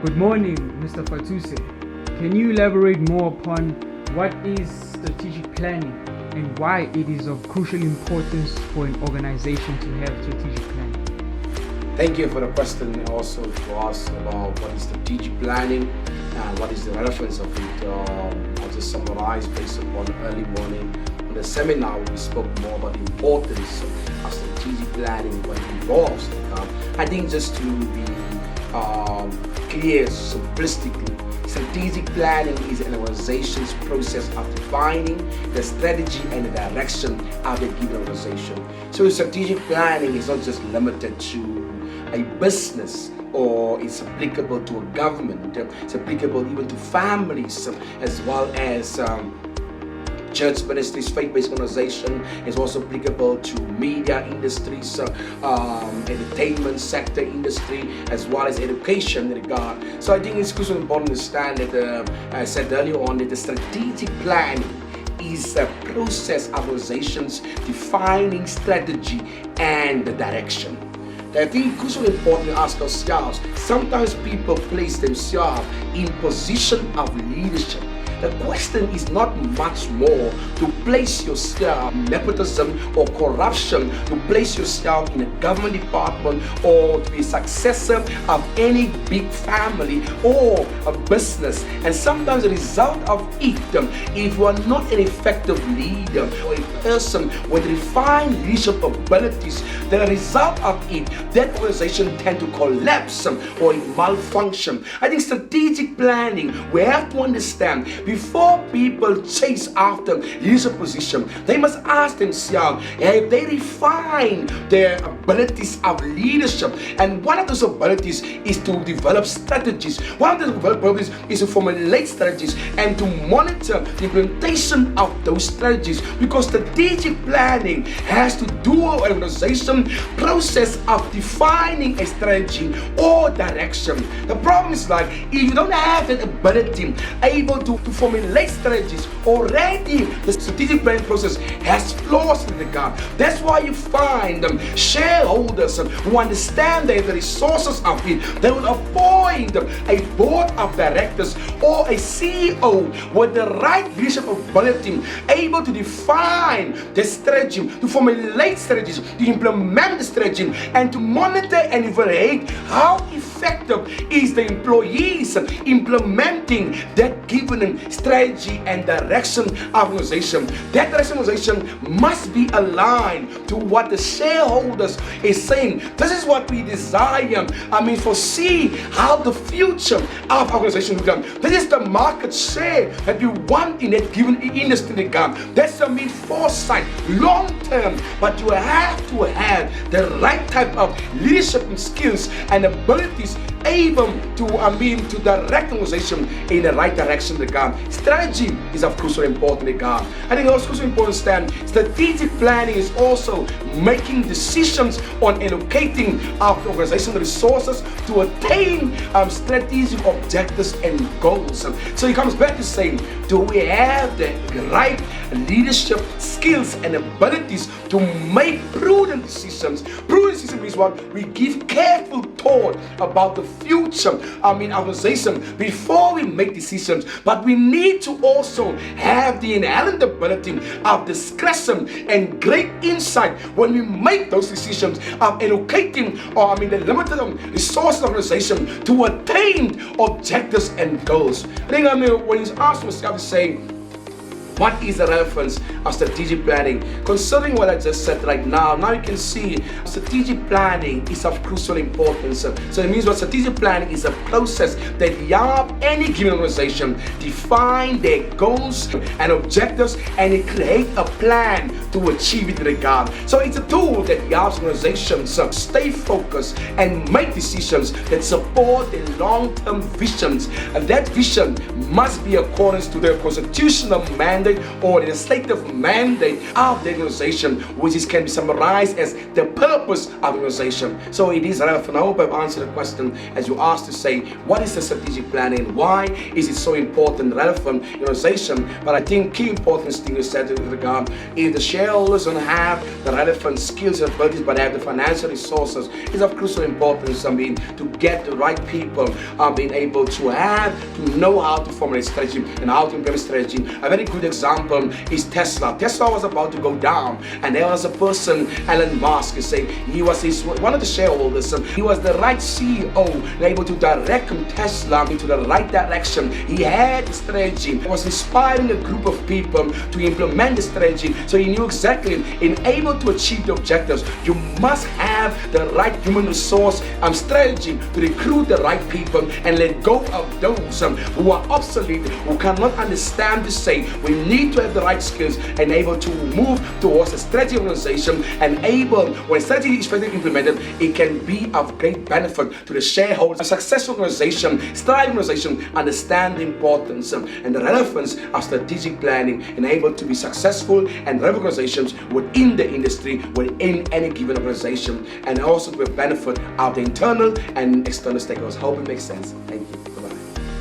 Good morning, Mr. Fatuse. Can you elaborate more upon what is strategic planning and why it is of crucial importance for an organization to have strategic planning? Thank you for the question, and also to ask about what is strategic planning and what is the relevance of it. I'll just summarize based upon early morning. In the seminar, we spoke more about the importance of strategic planning, what it involves. I think just to be clear simplistically, strategic planning is an organization's process of defining the strategy and the direction of a given organization. So strategic planning is not just limited to a business, or it's applicable to a government. It's applicable even to families, as well as church ministries, faith-based organization. Is also applicable to media industries, entertainment sector industry, as well as education in regard. So I think it's crucially important to understand that, I said earlier on, that the strategic planning is a process of organizations defining strategy and the direction. I think it's crucially important to ask ourselves, sometimes people place themselves in position of leadership. The question is not much more to place yourself in nepotism or corruption, to place yourself in a government department, or to be a successor of any big family or a business. And sometimes the result of it, if you are not an effective leader or a person with refined leadership abilities, the result of it, that organization tend to collapse or malfunction. I think strategic planning, we have to understand, before people chase after leadership position, they must ask themselves if they refine their abilities of leadership. And one of those abilities is to develop strategies. One of the abilities is to formulate strategies and to monitor the implementation of those strategies, because strategic planning has to do with an organization process of defining a strategy or direction. The problem is, like, if you don't have that ability able to formulate strategies, already the strategic planning process has flaws in regard. That's why you find shareholders who understand the resources of it, they will appoint a board of directors or a CEO with the right leadership ability, able to define the strategy, to formulate strategies, to implement the strategy, and to monitor and evaluate how effective is the employees implementing that given strategy and direction of organization. That direction of organization must be aligned to what the shareholders is saying. This is what we desire. Foresee how the future of organization will come. This is the market share that we want in that given industry. That's foresight, long term. But you have to have the right type of leadership and skills and abilities able to direct the organization in the right direction. Strategy is of crucial importance. I think also crucial important to understand strategic planning is also making decisions on allocating of the organizational resources to attain strategic objectives and goals. So it comes back to saying, do we have the right leadership skills and abilities to make prudent decisions? Prudent decisions means what? We give careful thought about the future organization before we make decisions. But we need to also have the inherent ability of discretion and great insight when we make those decisions of allocating the limited resources of the organization to attain objectives and goals. I think when you ask yourself to say, what is the relevance of strategic planning? Considering what I just said right now you can see strategic planning is of crucial importance. So it means what strategic planning is a process that helps any given organization define their goals and objectives, and it create a plan to achieve it in regard. So it's a tool that helps organizations stay focused and make decisions that support their long-term visions. And that vision must be according to their constitutional mandate or the legislative mandate of the organization, which can be summarized as the purpose of the organization. So it is relevant. I hope I've answered the question as you asked to say, what is the strategic planning? Why is it so important, relevant in organization? But I think key important thing you said in regard is the shareholders don't have the relevant skills and abilities, but have the financial resources, it's of crucial importance, to get the right people, being able to know how to formulate strategy and how to implement strategy. A very good example is Tesla. Tesla was about to go down, and there was a person, Elon Musk, saying he was one of the shareholders. He was the right CEO, able to direct Tesla into the right direction. He had the strategy. He was inspiring a group of people to implement the strategy, so he knew exactly, in able to achieve the objectives, you must have the right human resource strategy to recruit the right people and let go of those who are obsolete, who cannot understand to say we need to have the right skills and able to move towards a strategy organization, and able, when strategy is effectively implemented, it can be of great benefit to the shareholders. A successful organization, thriving organization, understand the importance and the relevance of strategic planning and able to be successful and relevant organizations within the industry, within any given organization, and also to benefit of the internal and external stakeholders. Hope it makes sense. Thank you. Bye-bye.